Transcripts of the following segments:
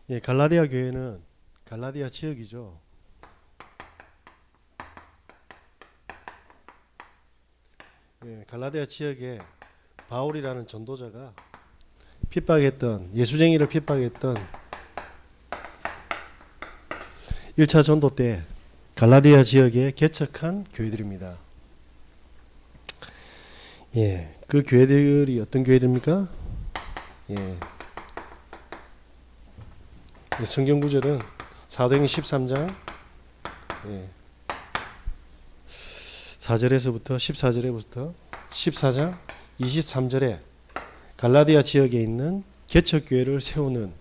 예, 갈라디아 교회는 갈라디아 지역이죠. 예, 갈라디아 지역에 바울이라는 전도자가 핍박했던 예수쟁이를 핍박했던 1차 전도 때 갈라디아 지역에 개척한 교회들입니다. 예, 그 교회들이 어떤 교회들입니까? 예, 성경 구절은 사도행전 13장 4절에서부터 14절에부터 14장 23절에 갈라디아 지역에 있는 개척 교회를 세우는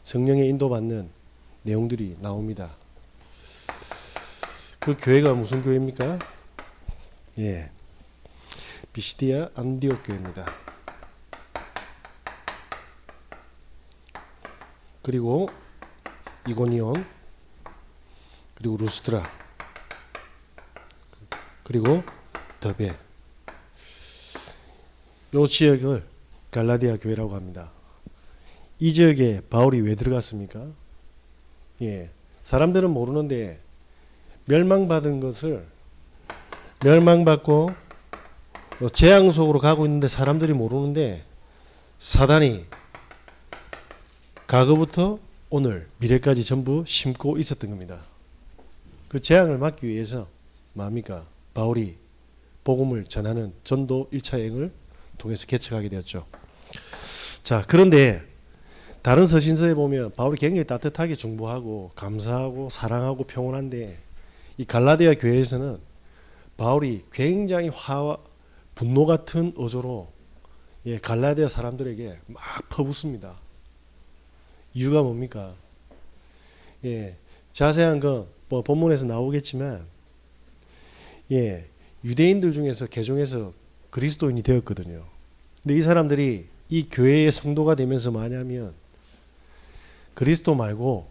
성령의 인도받는 내용들이 나옵니다. 그 교회가 무슨 교회입니까? 비시디아 안디옥 교회입니다. 그리고 이고니온, 그리고 루스드라, 그리고 더베, 이 지역을 갈라디아 교회라고 합니다. 이 지역에 바울이 왜 들어갔습니까? 사람들은 모르는데 멸망받은 것을 멸망받고 재앙 속으로 가고 있는데 사람들이 모르는데 사단이 과거부터 오늘 미래까지 전부 심고 있었던 겁니다. 그 재앙을 막기 위해서 뭡니까? 바울이 복음을 전하는 전도 1차 여행을 통해서 개척하게 되었죠. 자, 그런데 다른 서신서에 보면 바울이 굉장히 따뜻하게 중보하고 감사하고 사랑하고 평온한데 이 갈라디아 교회에서는 바울이 굉장히 분노 같은 어조로 갈라디아 사람들에게 막 퍼붓습니다. 이유가 뭡니까? 자세한 거 뭐 본문에서 나오겠지만 유대인들 중에서 개종해서 그리스도인이 되었거든요. 근데 이 사람들이 이 교회의 성도가 되면서 뭐냐면 그리스도 말고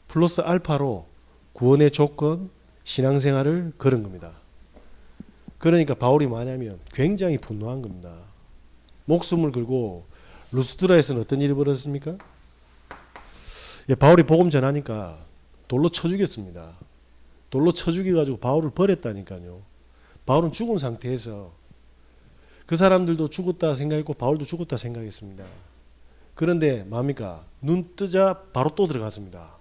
플러스 알파로 구원의 조건 신앙생활을 걸은 겁니다. 그러니까 바울이 뭐냐면 굉장히 분노한 겁니다. 목숨을 걸고 루스드라에서는 어떤 일이 벌어졌습니까? 바울이 복음 전하니까 돌로 쳐 죽였습니다. 돌로 쳐 죽여가지고 바울을 버렸다니까요. 바울은 죽은 상태에서 그 사람들도 죽었다 생각했고 바울도 죽었다 생각했습니다. 그런데 뭡니까? 눈 뜨자 바로 또 들어갔습니다.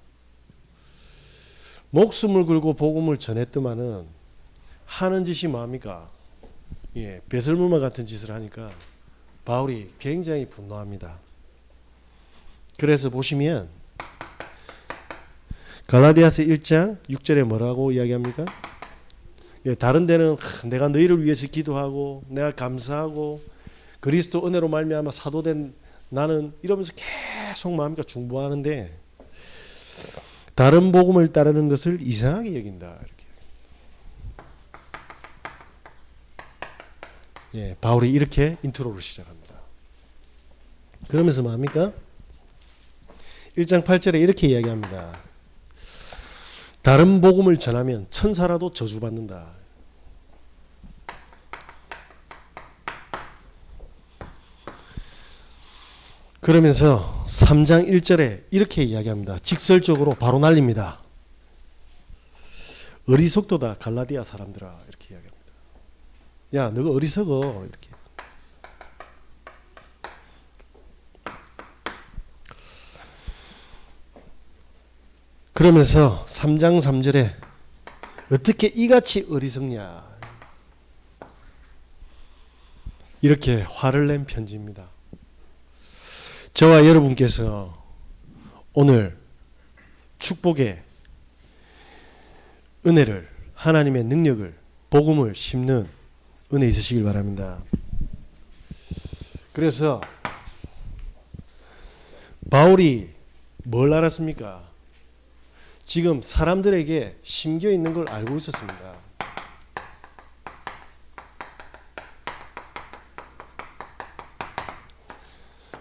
목숨을 걸고 복음을 전했더만은 하는 짓이 뭡니까? 배설물만 같은 짓을 하니까 바울이 굉장히 분노합니다. 그래서 보시면 갈라디아서 1장 6절에 뭐라고 이야기합니까? 다른 데는 내가 너희를 위해서 기도하고 내가 감사하고 그리스도 은혜로 말미암아 사도된 나는 이러면서 계속 뭡니까? 중보하는데 다른 복음을 따르는 것을 이상하게 여긴다. 이렇게. 바울이 이렇게 인트로를 시작합니다. 그러면서 뭡니까? 1장 8절에 이렇게 이야기합니다. 다른 복음을 전하면 천사라도 저주받는다. 그러면서 3장 1절에 이렇게 이야기합니다. 직설적으로 바로 날립니다. 어리석도다 갈라디아 사람들아 이렇게 이야기합니다. 야, 너가 어리석어 이렇게. 그러면서 3장 3절에 어떻게 이같이 어리석냐 이렇게 화를 낸 편지입니다. 저와 여러분께서 오늘 축복의 은혜를 하나님의 능력을 복음을 심는 은혜 있으시길 바랍니다. 그래서 바울이 뭘 알았습니까? 지금 사람들에게 심겨 있는 걸 알고 있었습니다.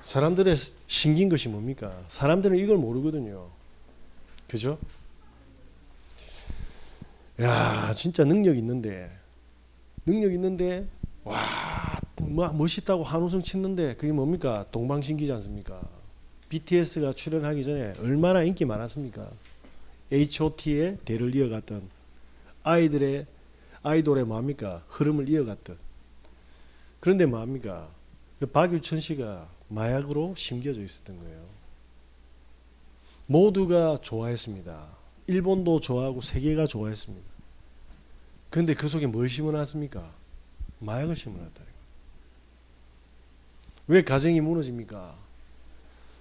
사람들의 심긴 것이 뭡니까? 사람들은 이걸 모르거든요. 그죠? 야, 진짜 능력 있는데 와, 뭐 멋있다고 한우승 치는데 그게 뭡니까? 동방신기지 않습니까? BTS가 출연하기 전에 얼마나 인기 많았습니까? H.O.T의 대를 이어갔던 아이돌의 뭡니까? 흐름을 이어갔던. 그런데 뭡니까? 박유천 씨가 마약으로 심겨져 있었던 거예요. 모두가 좋아했습니다. 일본도 좋아하고 세계가 좋아했습니다. 그런데 그 속에 뭘 심어놨습니까? 마약을 심어놨다는 거예요. 왜 가정이 무너집니까?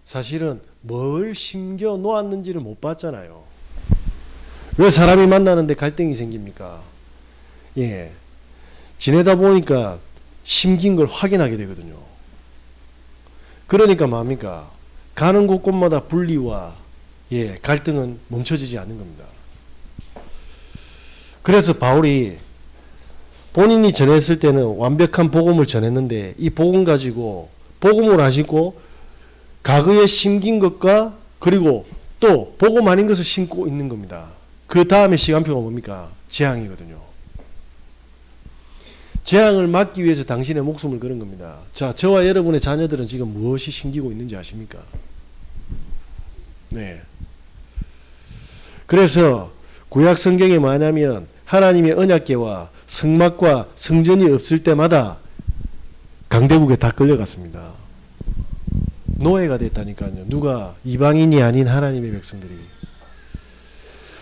사실은 뭘 심겨 놓았는지를 못 봤잖아요. 왜 사람이 만나는데 갈등이 생깁니까? 예, 지내다 보니까 심긴 걸 확인하게 되거든요. 그러니까 뭡니까? 가는 곳곳마다 분리와 갈등은 멈춰지지 않는 겁니다. 그래서 바울이 본인이 전했을 때는 완벽한 복음을 전했는데 이 복음 가지고 복음을 하시고 과거에 심긴 것과 그리고 또 복음 아닌 것을 심고 있는 겁니다. 그 다음에 시간표가 뭡니까? 재앙이거든요. 재앙을 막기 위해서 당신의 목숨을 걸은 겁니다. 자, 저와 여러분의 자녀들은 지금 무엇이 심기고 있는지 아십니까? 네. 그래서 구약 성경에 뭐냐면 하나님의 언약궤와 성막과 성전이 없을 때마다 강대국에 다 끌려갔습니다. 노예가 됐다니까요. 누가? 이방인이 아닌 하나님의 백성들이.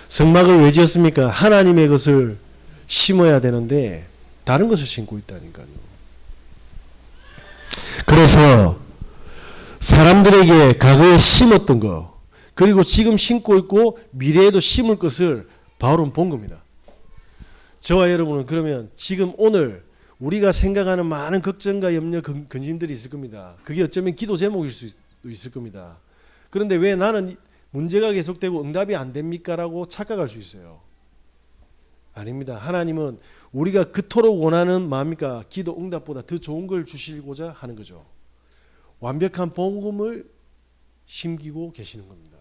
성막을 왜 지었습니까? 하나님의 것을 심어야 되는데 다른 것을 심고 있다니까요. 그래서 사람들에게 과거에 심었던 거 그리고 지금 심고 있고 미래에도 심을 것을 바울은 본 겁니다. 저와 여러분은 그러면 지금 오늘 우리가 생각하는 많은 걱정과 염려, 근심들이 있을 겁니다. 그게 어쩌면 기도 제목일 수도 있을 겁니다. 그런데 왜 나는 문제가 계속되고 응답이 안 됩니까? 라고 착각할 수 있어요. 아닙니다. 하나님은 우리가 그토록 원하는 뭡니까? 기도 응답보다 더 좋은 걸 주시고자 하는 거죠. 완벽한 복음을 심기고 계시는 겁니다.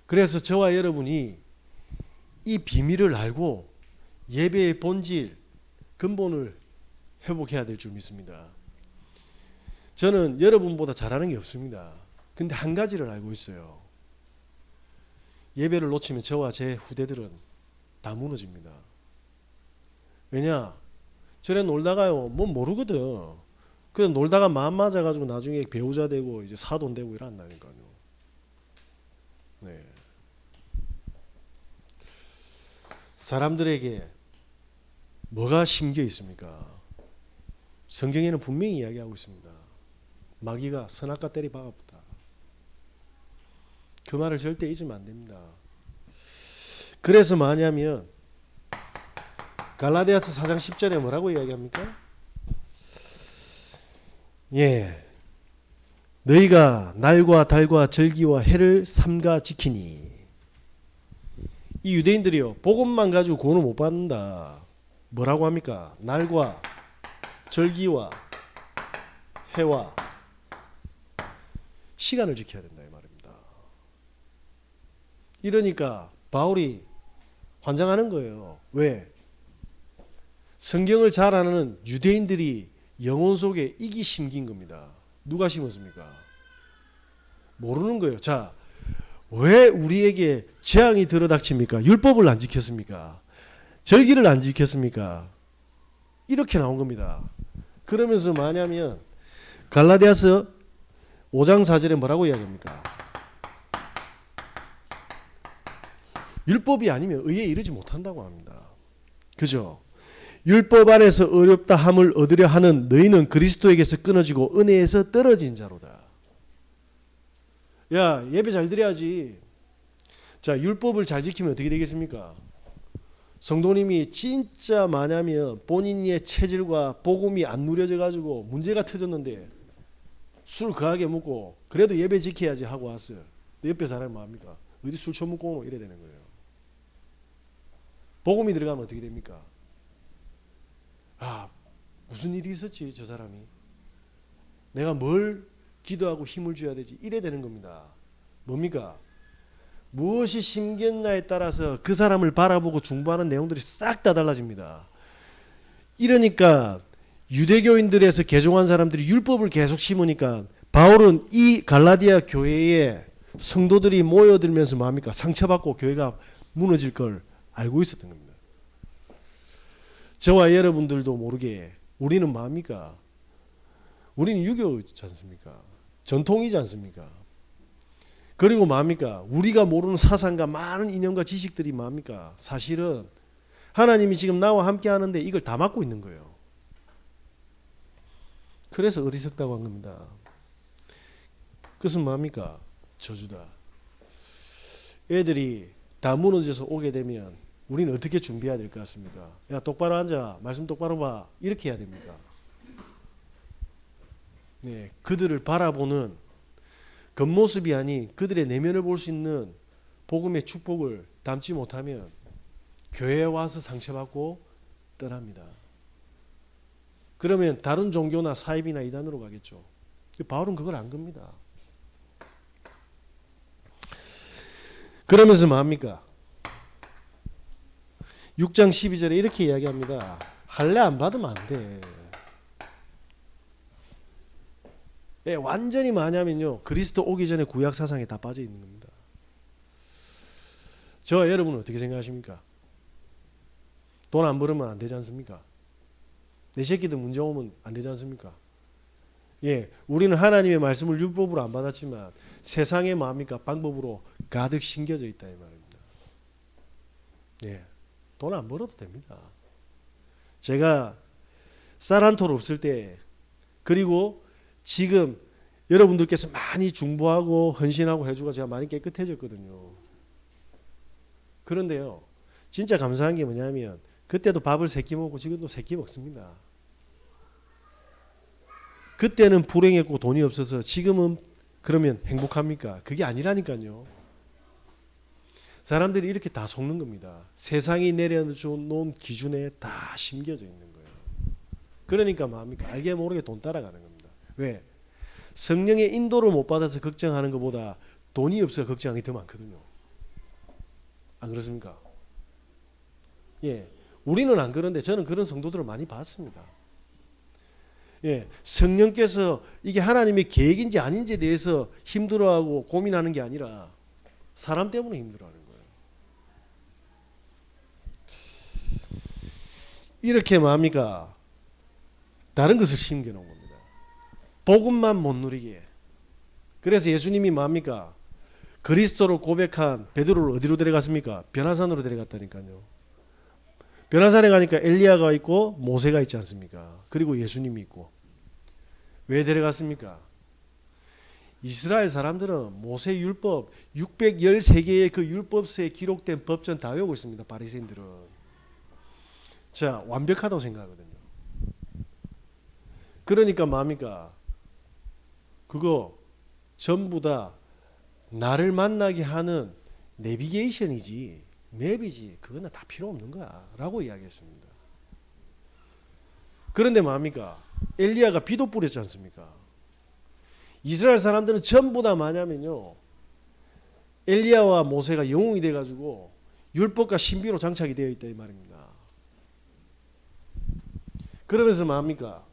그래서 저와 여러분이 이 비밀을 알고 예배의 본질, 근본을 회복해야 될 줄 믿습니다. 저는 여러분보다 잘하는 게 없습니다. 근데 한 가지를 알고 있어요. 예배를 놓치면 저와 제 후대들은 다 무너집니다. 왜냐? 저래 놀다가요, 뭐 모르거든. 그냥 놀다가 마음 맞아가지고 나중에 배우자 되고 이제 사돈 되고 이런다니까요. 네. 사람들에게 뭐가 심겨 있습니까? 성경에는 분명히 이야기하고 있습니다. 마귀가 선악과 때리 박아붙다. 그 말을 절대 잊으면 안 됩니다. 그래서 뭐냐면 갈라디아서 4장 10절에 뭐라고 이야기합니까? 너희가 날과 달과 절기와 해를 삼가 지키니. 이 유대인들이요, 복음만 가지고 구원을 못 받는다. 뭐라고 합니까? 날과 절기와 해와 시간을 지켜야 된다 이 말입니다. 이러니까 바울이 환장하는 거예요. 왜? 성경을 잘 아는 유대인들이 영혼 속에 이기 심긴 겁니다. 누가 심었습니까? 모르는 거예요. 자, 왜 우리에게 재앙이 들어닥칩니까? 율법을 안 지켰습니까? 절기를 안 지켰습니까? 이렇게 나온 겁니다. 그러면서 뭐냐면 갈라디아서 5장 4절에 뭐라고 이야기합니까? 율법이 아니면 의에 이르지 못한다고 합니다. 그죠? 율법 안에서 어렵다 함을 얻으려 하는 너희는 그리스도에게서 끊어지고 은혜에서 떨어진 자로다. 야, 예배 잘 드려야지. 자, 율법을 잘 지키면 어떻게 되겠습니까? 성도님이 진짜 뭐냐면 본인의 체질과 복음이 안 누려져 가지고 문제가 터졌는데 술 거하게 먹고 그래도 예배 지켜야지 하고 왔어요. 옆에 사람이 뭐합니까? 어디 술 처먹고 오노 이래 되는 거예요. 복음이 들어가면 어떻게 됩니까? 아, 무슨 일이 있었지 저 사람이? 내가 뭘 기도하고 힘을 줘야 되지? 이래 되는 겁니다. 뭡니까? 무엇이 심겼냐에 따라서 그 사람을 바라보고 중보하는 내용들이 싹 다 달라집니다. 이러니까 유대교인들에서 개종한 사람들이 율법을 계속 심으니까 바울은 이 갈라디아 교회에 성도들이 모여들면서 뭡니까? 상처받고 교회가 무너질 걸 알고 있었던 겁니다. 저와 여러분들도 모르게 우리는 뭡니까? 우리는 유교이지 않습니까? 전통이지 않습니까? 그리고 뭡니까? 우리가 모르는 사상과 많은 이념과 지식들이 뭡니까? 사실은 하나님이 지금 나와 함께 하는데 이걸 다 막고 있는 거예요. 그래서 어리석다고 한 겁니다. 그것은 뭡니까? 저주다. 애들이 다 무너져서 오게 되면 우리는 어떻게 준비해야 될 것 같습니까? 야, 똑바로 앉아. 말씀 똑바로 봐. 이렇게 해야 됩니까? 네, 그들을 바라보는 겉모습이 아닌 그들의 내면을 볼 수 있는 복음의 축복을 담지 못하면 교회에 와서 상처받고 떠납니다. 그러면 다른 종교나 사입이나 이단으로 가겠죠. 바울은 그걸 안 겁니다. 그러면서 뭡니까? 6장 12절에 이렇게 이야기합니다. 할례 안 받으면 안 돼. 예, 완전히 뭐냐면요, 그리스도 오기 전에 구약 사상에 다 빠져 있는 겁니다. 저와 여러분은 어떻게 생각하십니까? 돈 안 벌으면 안 되지 않습니까? 내 새끼들 문제 오면 안 되지 않습니까? 예, 우리는 하나님의 말씀을 율법으로 안 받았지만 세상의 마음이니까 방법으로 가득 심겨져 있다 이 말입니다. 예, 돈 안 벌어도 됩니다. 제가 쌀 한 톨 없을 때, 그리고 지금 여러분들께서 많이 중보하고 헌신하고 해주고 제가 많이 깨끗해졌거든요. 그런데요, 진짜 감사한 게 뭐냐면 그때도 밥을 3끼 먹고 지금도 3끼 먹습니다. 그때는 불행했고 돈이 없어서 지금은 그러면 행복합니까? 그게 아니라니까요. 사람들이 이렇게 다 속는 겁니다. 세상이 내려놓은 기준에 다 심겨져 있는 거예요. 그러니까 뭡니까? 알게 모르게 돈 따라가는 겁니다. 왜? 성령의 인도를 못 받아서 걱정하는 것보다 돈이 없어서 걱정하는 게 더 많거든요. 안 그렇습니까? 예, 우리는 안 그런데 저는 그런 성도들을 많이 봤습니다. 예, 성령께서 이게 하나님의 계획인지 아닌지에 대해서 힘들어하고 고민하는 게 아니라 사람 때문에 힘들어하는 거예요. 이렇게 뭡니까? 다른 것을 심겨놓은 겁니다. 복음만 못 누리게. 그래서 예수님이 뭡니까? 그리스도를 고백한 베드로를 어디로 데려갔습니까? 변화산으로 데려갔다니까요. 변화산에 가니까 엘리야가 있고 모세가 있지 않습니까? 그리고 예수님이 있고. 왜 데려갔습니까? 이스라엘 사람들은 모세 율법 613개의 그 율법서에 기록된 법전 다 외우고 있습니다. 바리새인들은. 자, 완벽하다고 생각하거든요. 그러니까 뭡니까? 그거 전부 다 나를 만나게 하는 내비게이션이지, 맵이지, 그거는 다 필요 없는 거야 라고 이야기했습니다. 그런데 뭡니까? 엘리야가 비도 뿌렸지 않습니까? 이스라엘 사람들은 전부 다 뭐냐면요, 엘리야와 모세가 영웅이 돼가지고 율법과 신비로 장착이 되어 있다 이 말입니다. 그러면서 뭡니까?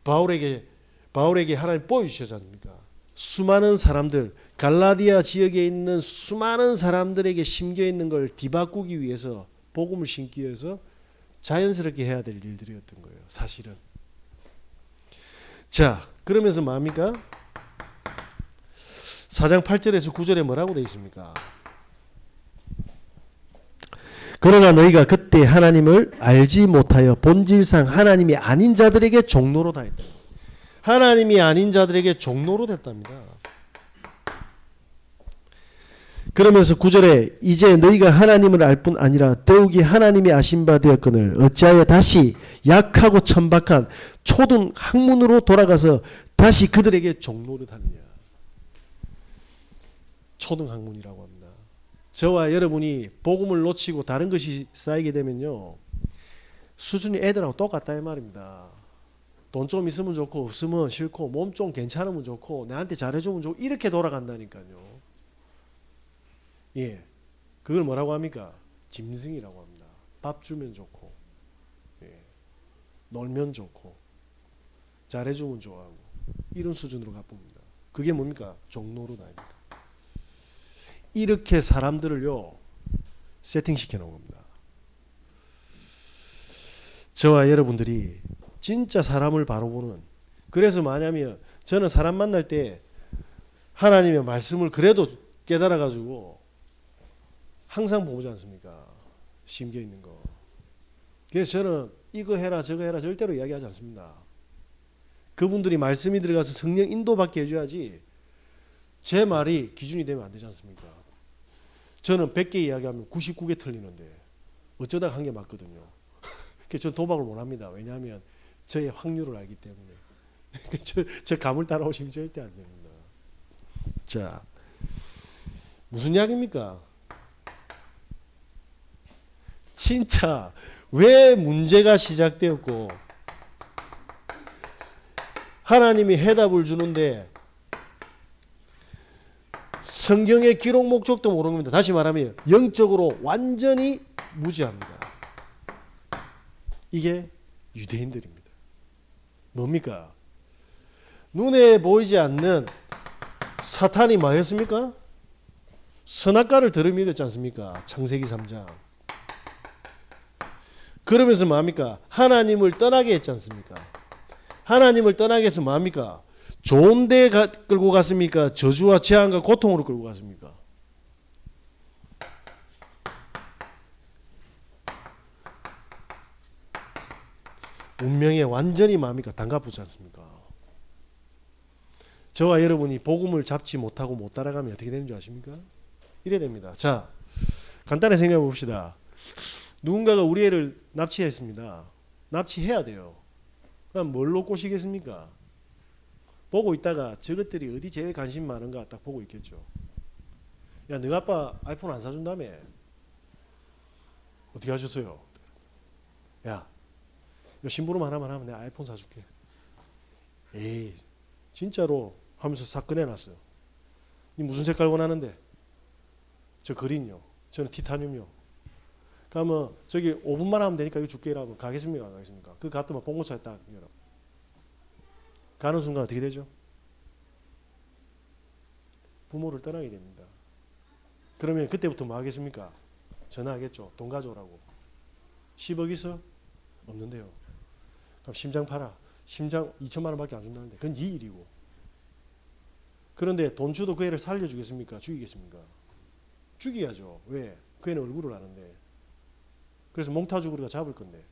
바울에게 하나님 보여주셨지 않습니까? 수많은 사람들, 갈라디아 지역에 있는 수많은 사람들에게 심겨있는 걸 뒤바꾸기 위해서, 복음을 심기 위해서 자연스럽게 해야 될 일들이었던 거예요. 사실은. 자, 그러면서 뭡니까? 4장 8절에서 9절에 뭐라고 되어 있습니까? 그러나 너희가 그때 하나님을 알지 못하여 본질상 하나님이 아닌 자들에게 종로로 다했다. 하나님이 아닌 자들에게 종로로 됐답니다. 그러면서 9절에 이제 너희가 하나님을 알 뿐 아니라 더욱이 하나님이 아신 바 되었거늘 어찌하여 다시 약하고 천박한 초등 학문으로 돌아가서 다시 그들에게 종로를 하느냐. 초등 학문이라고 합니다. 저와 여러분이 복음을 놓치고 다른 것이 쌓이게 되면요, 수준이 애들하고 똑같다 이 말입니다. 돈 좀 있으면 좋고 없으면 싫고 몸 좀 괜찮으면 좋고 나한테 잘해주면 좋고 이렇게 돌아간다니까요. 예, 그걸 뭐라고 합니까? 짐승이라고 합니다. 밥 주면 좋고, 예, 놀면 좋고, 잘해주면 좋아하고. 이런 수준으로 가봅니다. 그게 뭡니까? 종로로 다닙니다. 이렇게 사람들을요 세팅시켜 놓은 겁니다. 저와 여러분들이 진짜 사람을 바로 보는, 그래서 뭐냐면 저는 사람 만날 때 하나님의 말씀을 그래도 깨달아 가지고 항상 보지 않습니까? 심겨 있는 거. 그래서 저는 이거 해라 저거 해라 절대로 이야기하지 않습니다. 그분들이 말씀이 들어가서 성령 인도받게 해줘야지 제 말이 기준이 되면 안 되지 않습니까? 저는 100개 이야기하면 99개 틀리는데 어쩌다가 한 개 맞거든요. 그래서 저는 도박을 못 합니다. 왜냐하면 저의 확률을 알기 때문에. 저 감을 따라오시면 절대 안 됩니다. 자, 무슨 이야기입니까? 진짜 왜 문제가 시작되었고 하나님이 해답을 주는데 성경의 기록 목적도 모르는 겁니다. 다시 말하면 영적으로 완전히 무지합니다. 이게 유대인들입니다. 뭡니까? 눈에 보이지 않는 사탄이 뭐였습니까? 선악과를 들어밀었지 않습니까? 창세기 3장. 그러면서 뭐합니까? 하나님을 떠나게 했지 않습니까? 하나님을 떠나게 해서 뭐합니까? 좋은 데 끌고 갔습니까? 저주와 재앙과 고통으로 끌고 갔습니까? 운명에 완전히 뭐합니까? 담가붙지 않습니까? 저와 여러분이 복음을 잡지 못하고 못 따라가면 어떻게 되는 줄 아십니까? 이래 됩니다. 자, 간단히 생각해 봅시다. 누군가가 우리 애를 납치했습니다. 납치해야 돼요. 그럼 뭘로 꼬시겠습니까? 보고 있다가 저것들이 어디 제일 관심 많은가 딱 보고 있겠죠. 야, 너가 아빠 아이폰 안 사준다며? 어떻게 하셨어요? 야, 심부름 하나만 하면 내가 아이폰 사줄게. 에이, 진짜로 하면서 싹 꺼내놨어요. 니 무슨 색깔 원하는데? 저 그린요. 저는 티타늄요. 그러면 저기 5분만 하면 되니까 이거 줄게 이라고 가겠습니까? 안 가겠습니까? 그 갔더만 봉고차에 딱 열어. 가는 순간 어떻게 되죠? 부모를 떠나게 됩니다. 그러면 그때부터 뭐 하겠습니까? 전화하겠죠. 돈 가져오라고. 10억 있어? 없는데요. 그럼 심장 팔아. 심장 2천만 원밖에 안 준다는데 그건 네 일이고. 그런데 돈 주도 그 애를 살려주겠습니까? 죽이겠습니까? 죽여야죠. 왜? 그 애는 얼굴을 아는데. 그래서 몽타주 우리가 잡을 건데.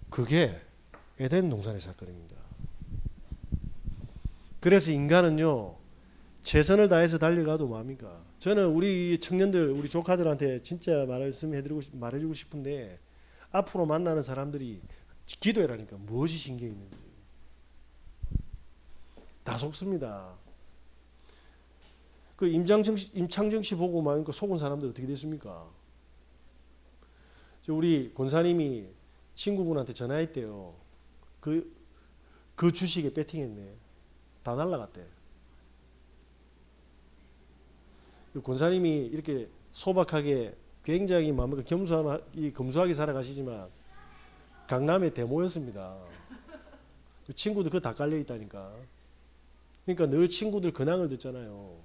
그게 에덴 동산의 사건입니다. 그래서 인간은요 최선을 다해서 달려가도 뭐합니까? 저는 우리 청년들, 우리 조카들한테 진짜 말해주고 싶은데 앞으로 만나는 사람들이 기도해라니까 무엇이 신경이 있는지 다 속습니다. 그 임창정 씨 보고 막 속은 사람들 어떻게 됐습니까? 우리 권사님이 친구분한테 전화했대요. 그 주식에 배팅했네. 다 날라갔대. 권사님이 이렇게 소박하게 굉장히 검소하게 살아가시지만 강남에 대모였습니다. 그 친구들 그거 다 깔려 있다니까. 그러니까 늘 친구들 근황을 듣잖아요.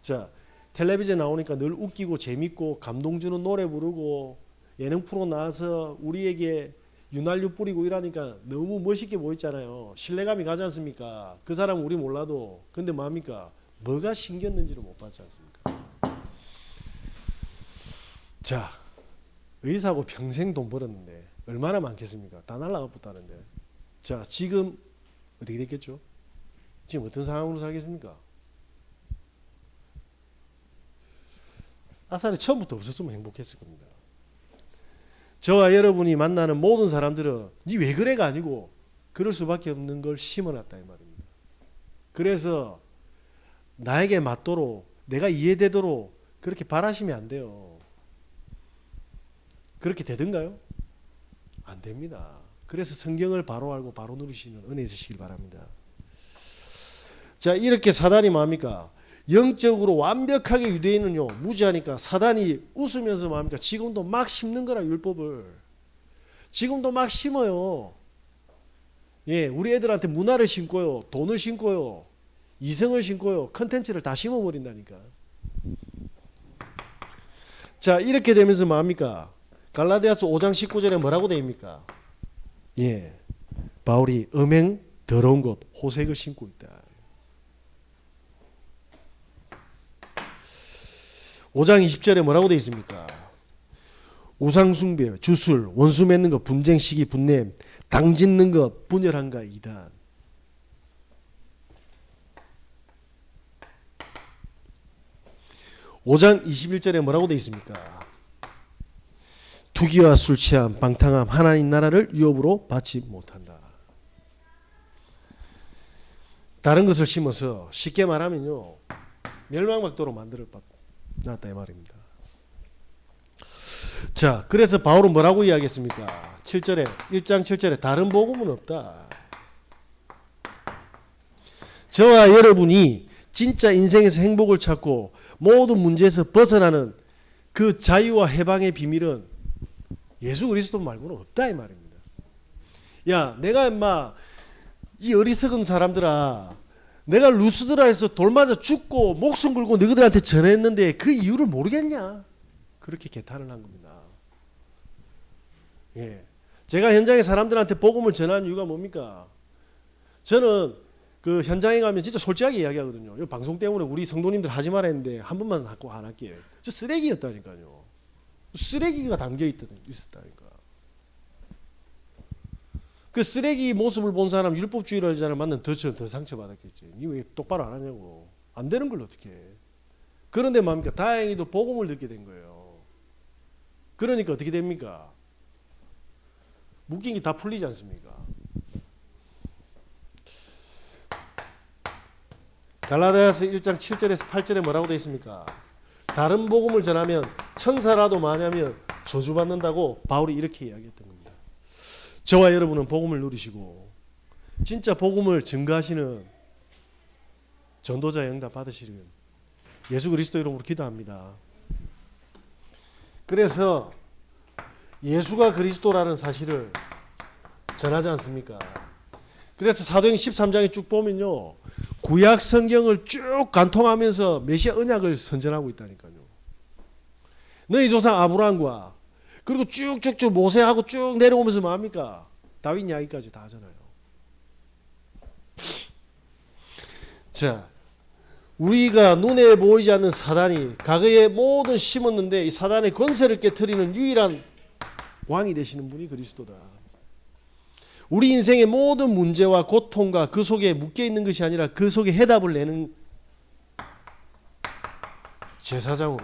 자, 텔레비전 나오니까 늘 웃기고 재밌고 감동 주는 노래 부르고 예능 프로 나와서 우리에게 윤활유 뿌리고 이러니까 너무 멋있게 보였잖아요. 신뢰감이 가지 않습니까? 그 사람 우리 몰라도. 근데 뭐합니까? 뭐가 신겼는지를 못 봤지 않습니까? 자, 의사고 평생 돈 벌었는데 얼마나 많겠습니까? 다 날라가 붙다는데. 자, 지금 어떻게 됐겠죠? 지금 어떤 상황으로 살겠습니까? 아사리 처음부터 없었으면 행복했을 겁니다. 저와 여러분이 만나는 모든 사람들은 니 왜 그래가 아니고 그럴 수밖에 없는 걸 심어놨다 이 말입니다. 그래서 나에게 맞도록 내가 이해되도록 그렇게 바라시면 안 돼요. 그렇게 되던가요? 안 됩니다. 그래서 성경을 바로 알고 바로 누리시는 은혜 있으시길 바랍니다. 자, 이렇게 사단이 뭐합니까? 영적으로 완벽하게 유대인은요 무지하니까 사단이 웃으면서 뭐합니까? 지금도 막 심는 거라 율법을. 지금도 막 심어요. 예, 우리 애들한테 문화를 심고요, 돈을 심고요, 이성을 심고요, 컨텐츠를 다 심어버린다니까. 자, 이렇게 되면서 뭐합니까? 갈라디아서 5장 19절에 뭐라고 되입니까? 예, 바울이 음행 더러운 것 호색을 심고 있다. 5장 20절에 뭐라고 되어 있습니까? 우상숭배, 주술, 원수 맺는 것, 분쟁, 시기, 분냄, 당 짓는 것, 분열함과 이단. (5장 21절에) 뭐라고 되어 있습니까? 투기와 술 취함, 방탕함, 하나님 나라를 유업으로 받지 못한다. 다른 것을 심어서 쉽게 말하면요, 멸망박도로 만들어 놨다 이 말입니다. 자, 그래서 바울은 뭐라고 이야기했습니까? 7절에, 1장 7절에 다른 복음은 없다. 저와 여러분이 진짜 인생에서 행복을 찾고 모든 문제에서 벗어나는 그 자유와 해방의 비밀은 예수 그리스도 말고는 없다 이 말입니다. 야, 내가 인마 이 어리석은 사람들아, 내가 루스드라에서 돌 맞아 죽고 목숨 걸고 너희들한테 전했는데 그 이유를 모르겠냐? 그렇게 개탄을 한 겁니다. 예, 제가 현장에 사람들한테 복음을 전하는 이유가 뭡니까? 저는 그 현장에 가면 진짜 솔직하게 이야기하거든요. 이 방송 때문에 우리 성도님들 하지 말라 했는데 한 번만 하고 안 할게요. 저 쓰레기였다니까요. 쓰레기가 담겨 있었다니까. 그 쓰레기 모습을 본 사람, 율법주의자를 만나면 더 상처받았겠지. 니 왜 똑바로 안 하냐고. 안 되는 걸 어떻게 해. 그런데 뭡니까? 다행히도 복음을 듣게 된 거예요. 그러니까 어떻게 됩니까? 묶인 게 다 풀리지 않습니까? 갈라디아서 1장 7절에서 8절에 뭐라고 되어 있습니까? 다른 복음을 전하면 천사라도 마냐면 저주받는다고 바울이 이렇게 이야기했던 겁니다. 저와 여러분은 복음을 누리시고 진짜 복음을 증거하시는 전도자의 응답 받으시는 예수 그리스도 이름으로 기도합니다. 그래서 예수가 그리스도라는 사실을 전하지 않습니까? 그래서 사도행 13장에 쭉 보면요, 구약 성경을 쭉 관통하면서 메시아 언약을 선전하고 있다니까요. 너희 조상 아브라함과 그리고 쭉쭉쭉 모세하고 쭉 내려오면서 뭐합니까? 다윗 이야기까지 다 하잖아요. 자, 우리가 눈에 보이지 않는 사단이 과거에 모든 심었는데 이 사단의 권세를 깨트리는 유일한 왕이 되시는 분이 그리스도다. 우리 인생의 모든 문제와 고통과 그 속에 묶여 있는 것이 아니라 그 속에 해답을 내는 제사장으로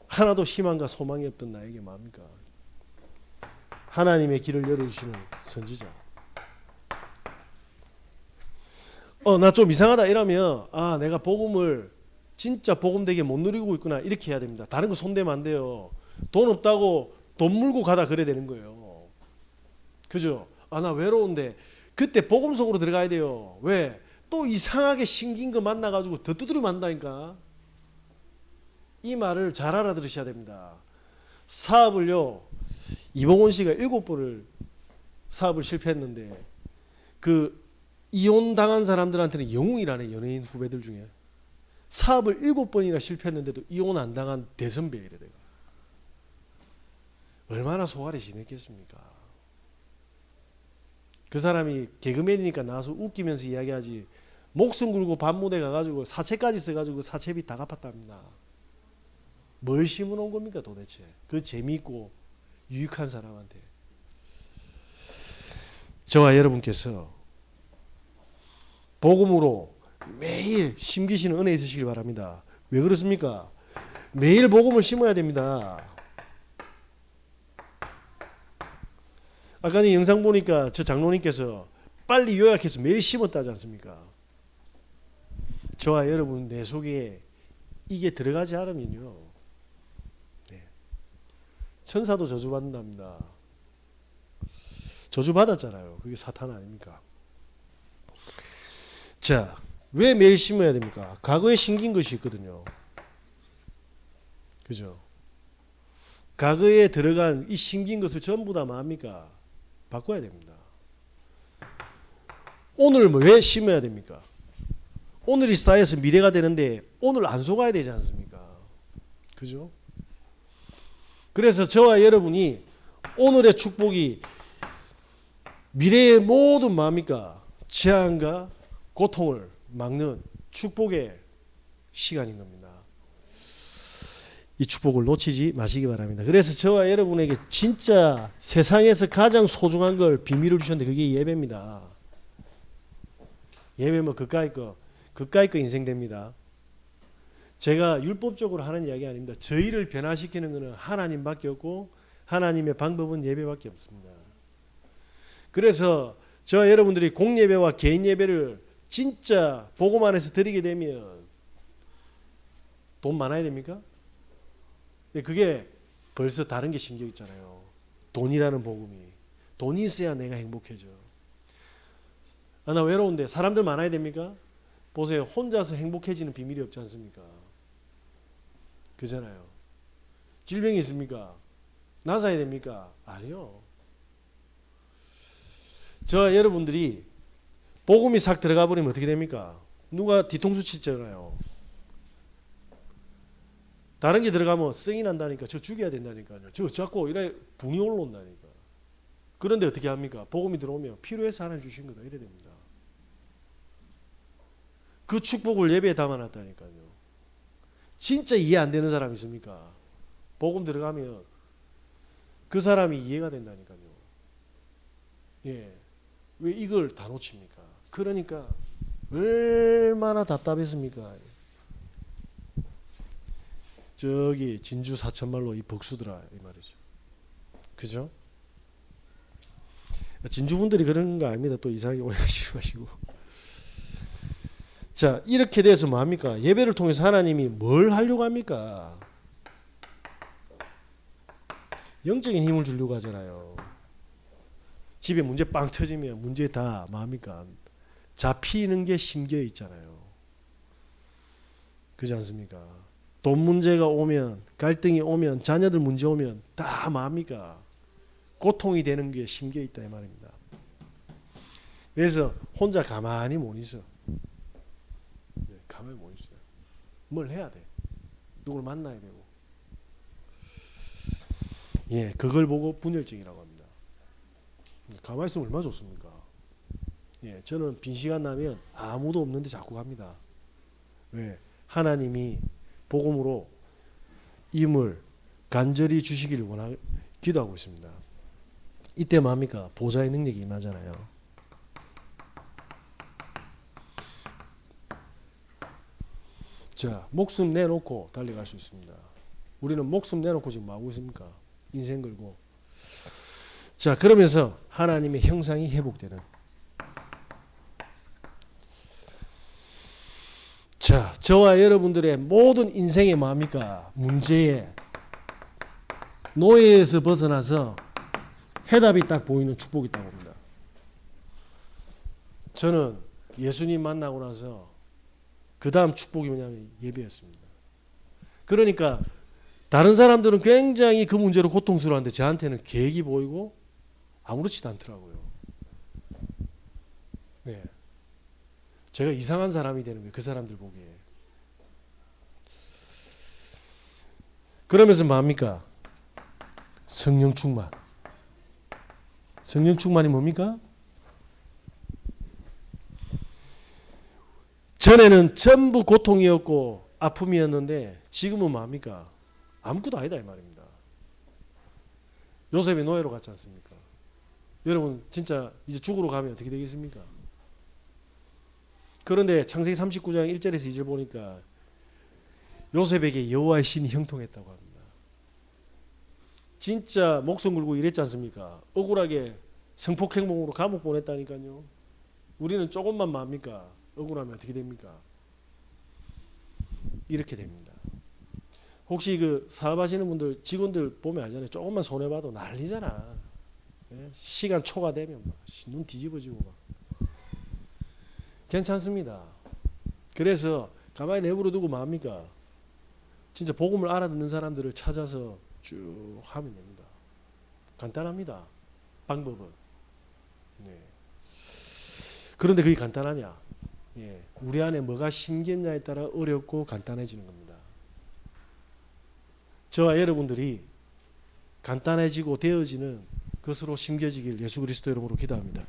하나도 희망과 소망이 없던 나에게 뭡니까? 하나님의 길을 열어주시는 선지자. 나 좀 이상하다 이러면 내가 복음을 진짜 복음되게 못 누리고 있구나 이렇게 해야 됩니다. 다른 거 손대면 안 돼요. 돈 없다고 돈 물고 가다 그래 되는 거예요. 그죠? 나 외로운데 그때 복음 속으로 들어가야 돼요. 왜? 또 이상하게 신긴 거 만나가지고 더 두드려 만다니까. 이 말을 잘 알아들으셔야 됩니다. 사업을요, 이봉원 씨가 7번을 사업을 실패했는데 그 이혼 당한 사람들한테는 영웅이라네. 연예인 후배들 중에 사업을 7번이나 실패했는데도 이혼 안 당한 대선배 이래 내가. 얼마나 속알이 심했겠습니까? 그 사람이 개그맨이니까 나와서 웃기면서 이야기하지, 목숨 걸고 밤무대 가가지고 사채까지 써가지고 사채비 다 갚았답니다. 뭘 심어놓은 겁니까 도대체? 그 재미있고 유익한 사람한테. 저와 여러분께서 복음으로 매일 심기시는 은혜 있으시길 바랍니다. 왜 그렇습니까? 매일 복음을 심어야 됩니다. 아까 이 영상 보니까 저 장로님께서 빨리 요약해서 매일 심었다지 않습니까? 저와 여러분 내 속에 이게 들어가지 않으면요, 천사도 저주받는답니다. 저주받았잖아요. 그게 사탄 아닙니까? 자, 왜 매일 심어야 됩니까? 과거에 심긴 것이 있거든요. 그죠? 과거에 들어간 이 심긴 것을 전부 다 뭡니까? 바꿔야 됩니다. 오늘 왜 심어야 됩니까? 오늘이 쌓여서 미래가 되는데 오늘 안 속아야 되지 않습니까? 그죠? 그래서 저와 여러분이 오늘의 축복이 미래의 모든 뭡니까? 재앙과 고통을 막는 축복의 시간인 겁니다. 이 축복을 놓치지 마시기 바랍니다. 그래서 저와 여러분에게 진짜 세상에서 가장 소중한 걸 비밀을 주셨는데 그게 예배입니다. 예배면 그까이 거 인생 됩니다. 제가 율법적으로 하는 이야기 아닙니다. 저희를 변화시키는 것은 하나님밖에 없고 하나님의 방법은 예배밖에 없습니다. 그래서 저와 여러분들이 공예배와 개인 예배를 진짜 복음 안에서 드리게 되면 돈 많아야 됩니까? 그게 벌써 다른 게 신경 있잖아요. 돈이라는 복음이. 돈이 있어야 내가 행복해져. 나 외로운데 사람들 많아야 됩니까? 보세요. 혼자서 행복해지는 비밀이 없지 않습니까? 그잖아요. 질병이 있습니까? 나사야 됩니까? 아니요. 저 여러분들이 복음이 싹 들어가 버리면 어떻게 됩니까? 누가 뒤통수 치잖아요. 다른 게 들어가면 성이 난다니까. 저 죽여야 된다니까요. 저 자꾸 이래 분이 올라온다니까. 그런데 어떻게 합니까? 복음이 들어오면 필요해서 하나님 주신 거다. 이래 됩니다. 그 축복을 예배에 담아놨다니까요. 진짜 이해 안 되는 사람 있습니까? 복음 들어가면 그 사람이 이해가 된다니까요. 예. 왜 이걸 다 놓칩니까? 그러니까 얼마나 답답했습니까? 저기 진주 사천말로 이 복수들아 이 말이죠. 그죠? 진주분들이 그런 거 아닙니다. 또 이상하게 오해하시지 마시고. 자, 이렇게 돼서 뭐합니까? 예배를 통해서 하나님이 뭘 하려고 합니까? 영적인 힘을 주려고 하잖아요. 집에 문제 빵 터지면 문제 다 뭐합니까? 잡히는 게 심겨에 있잖아요. 그렇지 않습니까? 돈 문제가 오면, 갈등이 오면, 자녀들 문제 오면 다 뭐합니까? 고통이 되는 게 심겨에 있다 이 말입니다. 그래서 혼자 가만히 못 있어. 가만히 못 있어요. 뭘 해야 돼. 누굴 만나야 되고. 예, 그걸 보고 분열증이라고 합니다. 가만히 있으면 얼마나 좋습니까? 예, 저는 빈 시간 나면 아무도 없는데 자꾸 갑니다. 왜? 하나님이 복음으로 임을 간절히 주시기를 기도하고 있습니다. 이때 뭡니까? 보좌의 능력이 임하잖아요. 자, 목숨 내놓고 달려갈 수 있습니다. 우리는 목숨 내놓고 지금 뭐 하고 있습니까? 인생 걸고. 자, 그러면서 하나님의 형상이 회복되는. 자, 저와 여러분들의 모든 인생의 뭡니까? 문제에 노예에서 벗어나서 해답이 딱 보이는 축복이 있다고 봅니다. 저는 예수님 만나고 나서 그 다음 축복이 뭐냐면 예배였습니다. 그러니까 다른 사람들은 굉장히 그 문제로 고통스러워하는데 저한테는 계획이 보이고 아무렇지도 않더라고요. 네. 제가 이상한 사람이 되는 거예요. 그 사람들 보기에. 그러면서 뭡니까? 성령 충만. 성령 충만이 뭡니까? 전에는 전부 고통이었고 아픔이었는데 지금은 뭡니까? 아무것도 아니다 이 말입니다. 요셉이 노예로 갔지 않습니까? 여러분 진짜 이제 죽으러 가면 어떻게 되겠습니까? 그런데 창세기 39장 1절에서 2절 보니까 요셉에게 여호와의 신이 형통했다고 합니다. 진짜 목숨 걸고 일했지 않습니까? 억울하게 성폭행범으로 감옥 보냈다니까요. 우리는 조금만 뭡니까? 억울하면 어떻게 됩니까? 이렇게 됩니다. 혹시 그 사업하시는 분들 직원들 보면 알잖아요. 조금만 손해봐도 난리잖아. 시간 초과되면 막 눈 뒤집어지고 막. 괜찮습니다. 그래서 가만히 내버려 두고 뭡니까? 진짜 복음을 알아듣는 사람들을 찾아서 쭉 하면 됩니다. 간단합니다. 방법은. 네. 그런데 그게 간단하냐? 예. 우리 안에 뭐가 심겼냐에 따라 어렵고 간단해지는 겁니다. 저와 여러분들이 간단해지고 되어지는 것으로 심겨지길 예수 그리스도 이름으로 기도합니다.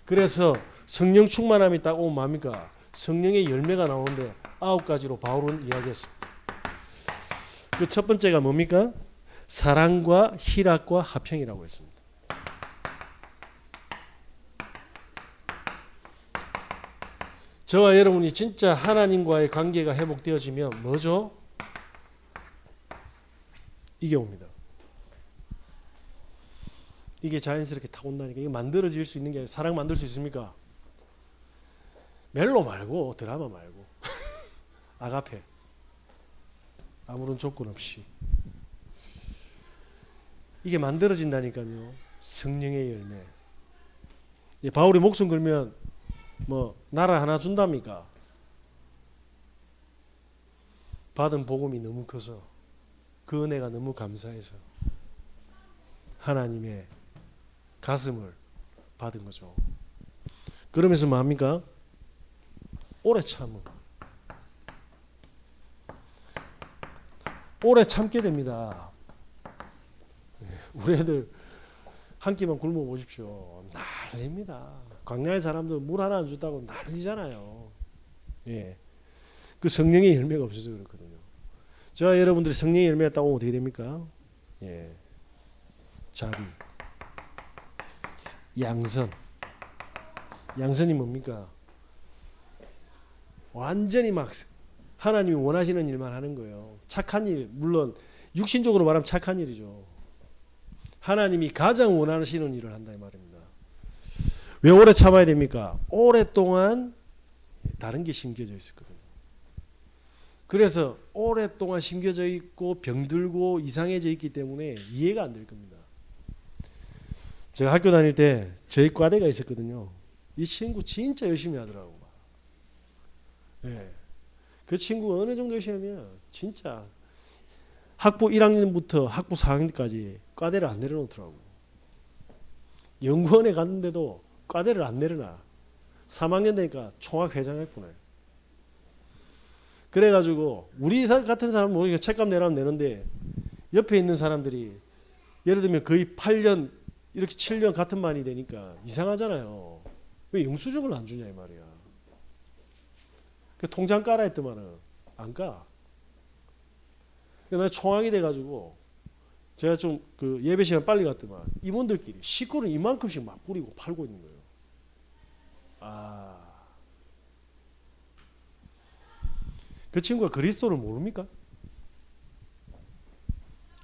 그래서 성령 충만함이 딱 오면 뭡니까? 성령의 열매가 나오는데 9가지로 바울은 이야기했습니다. 그 첫 번째가 뭡니까? 사랑과 희락과 화평이라고 했습니다. 저와 여러분이 진짜 하나님과의 관계가 회복되어지면 뭐죠? 이게 옵니다. 이게 자연스럽게 타 온다니까. 이게 만들어질 수 있는 게 아니라 사랑 만들 수 있습니까? 멜로 말고 드라마 말고 아가페 아무런 조건 없이 이게 만들어진다니까요. 성령의 열매. 바울이 목숨 걸면 뭐 나라 하나 준답니까? 받은 복음이 너무 커서 그 은혜가 너무 감사해서 하나님의 가슴을 받은 거죠. 그러면서 뭡니까? 오래 참음. 오래 참게 됩니다. 우리 애들 한 끼만 굶어 보십시오. 난립니다. 광야의 사람들 물 하나 안 줬다고 난리잖아요. 예. 그 성령의 열매가 없어서 그렇거든요. 저와 여러분들이 성령의 열매가 딱 오면 어떻게 됩니까? 예. 자비. 양선. 양선이 뭡니까? 완전히 막 하나님이 원하시는 일만 하는 거예요. 착한 일, 물론 육신적으로 말하면 착한 일이죠. 하나님이 가장 원하시는 일을 한다 이 말입니다. 왜 오래 참아야 됩니까? 오랫동안 다른 게 심겨져 있었거든요. 그래서 오랫동안 심겨져 있고 병들고 이상해져 있기 때문에 이해가 안 될 겁니다. 제가 학교 다닐 때 저희 과대가 있었거든요. 이 친구 진짜 열심히 하더라고. 예. 그 친구가 어느 정도 열심히 하면 진짜 학부 1학년부터 학부 4학년까지 과대를 안 내려놓더라고. 연구원에 갔는데도 과대를 안 내려놔. 3학년 되니까 총학회장할 뻔해. 그래가지고 우리 같은 사람은 우리가 책감 내라면 내는데 옆에 있는 사람들이 예를 들면 거의 8년 이렇게 7년 같은 반이 되니까 이상하잖아요. 왜 영수증을 안 주냐 이 말이야. 그 통장 까라 했더만은 안 까. 내가 총학이 돼가지고 제가 좀 그 예배 시간 빨리 갔더만 임원들끼리 식구를 이만큼씩 막 뿌리고 팔고 있는 거예요. 그 친구가 그리스도를 모릅니까?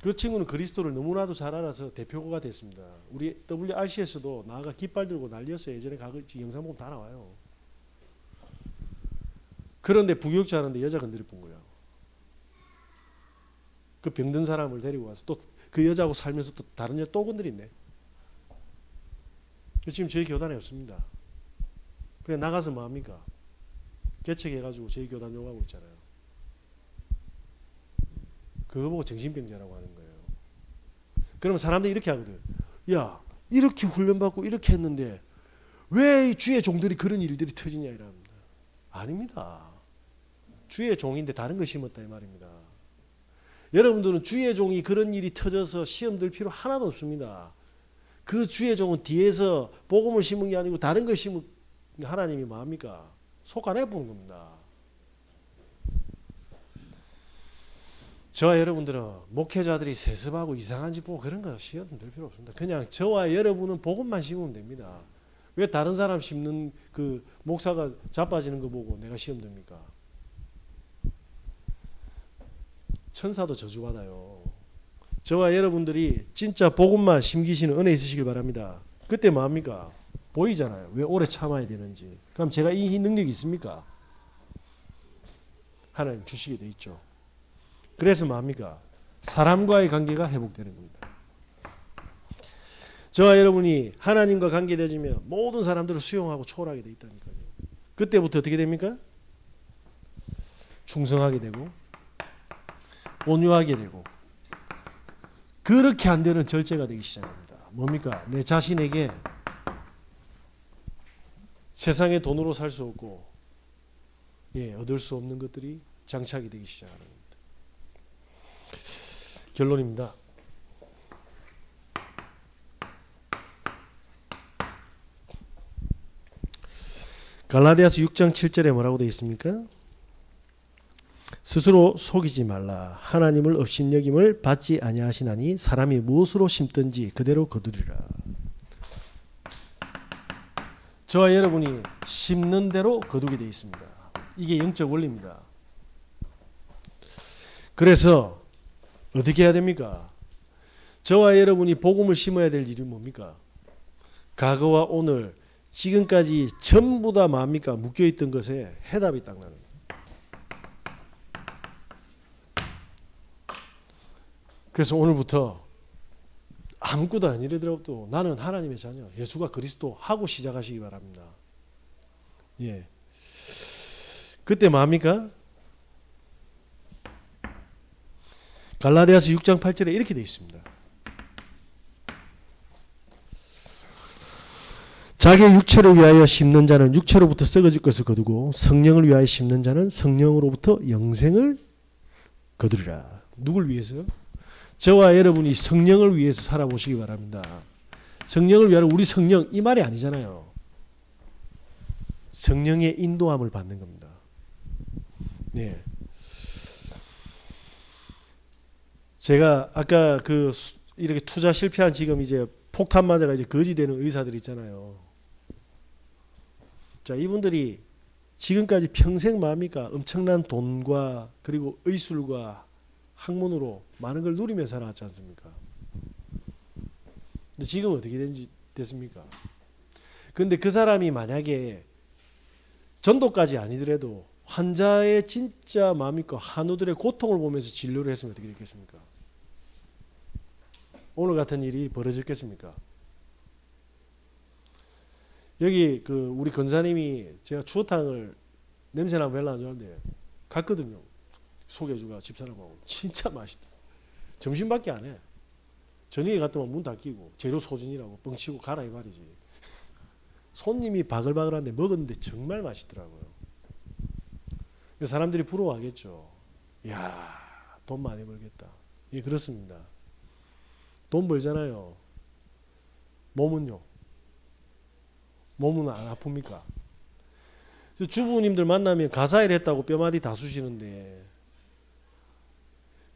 그 친구는 그리스도를 너무나도 잘 알아서 대표가 됐습니다. 우리 WRC에서도 나가 깃발 들고 난리였어요. 예전에 영상 보면 다 나와요. 그런데 부교육자 하는데 여자 건드려 본 거예요. 그 병든 사람을 데리고 와서 또 그 여자하고 살면서 또 다른 여자 또 건드렸네. 지금 저희 교단에 없습니다. 그래 나가서 뭐합니까? 개척해가지고 저희 교단 욕하고 있잖아요. 그거 보고 정신병자라고 하는 거예요. 그러면 사람들이 이렇게 하거든. 야 이렇게 훈련받고 이렇게 했는데 왜 주의 종들이 그런 일들이 터지냐 이랍니다. 아닙니다. 주의 종인데 다른 걸 심었다 이 말입니다. 여러분들은 주의 종이 그런 일이 터져서 시험 들 필요 하나도 없습니다. 그 주의 종은 뒤에서 복음을 심은 게 아니고 다른 걸 심은 하나님이 뭐합니까? 속아내 보는 겁니다. 저와 여러분들은 목회자들이 세습하고 이상한 짓 보고 그런 거 시험 들 필요 없습니다. 그냥 저와 여러분은 복음만 심으면 됩니다. 왜 다른 사람 심는 그 목사가 자빠지는 거 보고 내가 시험 듭니까? 천사도 저주받아요. 저와 여러분들이 진짜 복음만 심기시는 은혜 있으시길 바랍니다. 그때 뭐합니까? 보이잖아요. 왜 오래 참아야 되는지. 그럼 제가 이 능력이 있습니까? 하나님 주시게 돼 있죠. 그래서 뭐합니까? 사람과의 관계가 회복되는 겁니다. 저와 여러분이 하나님과 관계되어지면 모든 사람들을 수용하고 초월하게 돼 있다니까요. 그때부터 어떻게 됩니까? 충성하게 되고 온유하게 되고 그렇게 안 되는 절제가 되기 시작합니다. 뭡니까? 내 자신에게 세상의 돈으로 살 수 없고 얻을 수 없는 것들이 장착이 되기 시작하는 겁니다. 결론입니다. 갈라디아서 6장 7절에 뭐라고 되어 있습니까? 스스로 속이지 말라. 하나님을 업신여김을 받지 아니하시나니 사람이 무엇으로 심든지 그대로 거두리라. 저와 여러분이 심는 대로 거두게 되어 있습니다. 이게 영적 원리입니다. 그래서 어떻게 해야 됩니까? 저와 여러분이 복음을 심어야 될 일이 뭡니까? 과거와 오늘 지금까지 전부 다 뭡니까? 묶여있던 것에 해답이 딱 나는 거예요. 그래서 오늘부터 아무것도 아니더라도 나는 하나님의 자녀, 예수가 그리스도 하고 시작하시기 바랍니다. 예. 그때 뭡니까? 갈라디아서 6장 8절에 이렇게 되어 있습니다. 자기의 육체를 위하여 심는 자는 육체로부터 썩어질 것을 거두고 성령을 위하여 심는 자는 성령으로부터 영생을 거두리라. 누굴 위해서요? 저와 여러분이 성령을 위해서 살아보시기 바랍니다. 성령을 위하여 우리 성령 이 말이 아니잖아요. 성령의 인도함을 받는 겁니다. 네. 제가 아까 이렇게 투자 실패한 지금 이제 폭탄 맞아가 이제 거지 되는 의사들 있잖아요. 자, 이분들이 지금까지 평생 뭡니까? 엄청난 돈과 그리고 의술과 학문으로 많은 걸 누리며 살아왔지 않습니까? 근데 지금 어떻게 됐습니까? 근데 그 사람이 만약에 전도까지 아니더라도 환자의 진짜 뭡니까? 한우들의 고통을 보면서 진료를 했으면 어떻게 됐겠습니까? 오늘 같은 일이 벌어졌겠습니까? 여기 우리 권사님이 제가 추어탕을 냄새나면 별로 안 좋아하는데 갔거든요. 소개해주가 집사람하고 진짜 맛있다. 점심밖에 안 해. 저녁에 갔더만 문 닫히고 재료 소진이라고 뻥치고 가라 이 말이지. 손님이 바글바글한데 먹었는데 정말 맛있더라고요. 사람들이 부러워하겠죠. 이야, 돈 많이 벌겠다. 예, 그렇습니다. 돈 벌잖아요. 몸은요? 몸은 안 아픕니까? 주부님들 만나면 가사일 했다고 뼈마디 다 쑤시는데,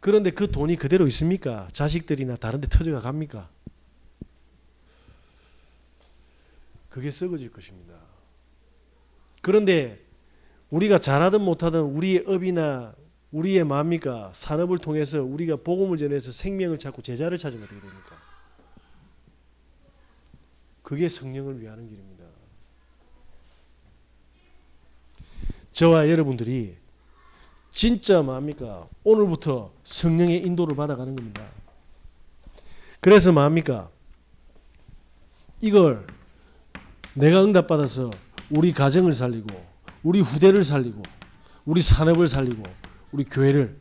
그런데 그 돈이 그대로 있습니까? 자식들이나 다른 데 터져가 갑니까? 그게 썩어질 것입니다. 그런데 우리가 잘하든 못하든 우리의 업이나 우리의 뭡니까? 산업을 통해서 우리가 복음을 전해서 생명을 찾고 제자를 찾으면 어떻게 됩니까? 그게 성령을 위하는 길입니다. 저와 여러분들이 진짜 뭡니까? 오늘부터 성령의 인도를 받아가는 겁니다. 그래서 뭡니까? 이걸 내가 응답받아서 우리 가정을 살리고 우리 후대를 살리고 우리 산업을 살리고 우리 교회를,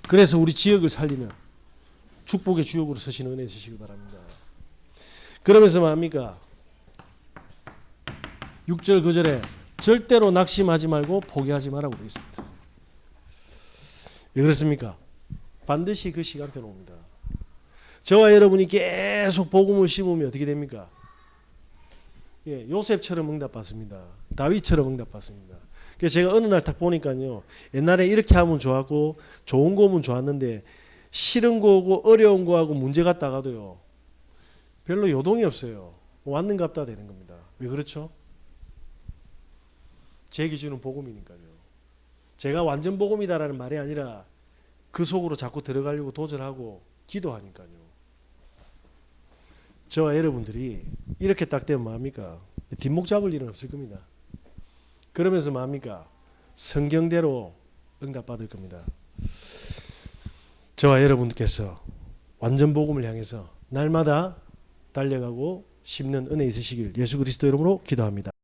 그래서 우리 지역을 살리는 축복의 주역으로 서시는 은혜 있으시기 바랍니다. 그러면서 뭡니까? 6절 9절에 절대로 낙심하지 말고 포기하지 말라고 되어 있습니다. 왜 그렇습니까? 반드시 그 시간표는 옵니다. 저와 여러분이 계속 복음을 심으면 어떻게 됩니까? 예, 요셉처럼 응답받습니다. 다윗처럼 응답받습니다. 그래서 제가 어느 날 딱 보니까요, 옛날에 이렇게 하면 좋았고 좋은 거면 좋았는데 싫은 거고 어려운 거하고 문제 같다가도요 별로 요동이 없어요. 왔는갑다 되는 겁니다. 왜 그렇죠? 제 기준은 복음이니까요. 제가 완전 복음이다라는 말이 아니라 그 속으로 자꾸 들어가려고 도전하고 기도하니까요. 저와 여러분들이 이렇게 딱 되면 뭐합니까? 뒷목 잡을 일은 없을 겁니다. 그러면서 뭐합니까? 성경대로 응답받을 겁니다. 저와 여러분께서 완전 복음을 향해서 날마다 달려가고 심는 은혜 있으시길 예수 그리스도 이름으로 기도합니다.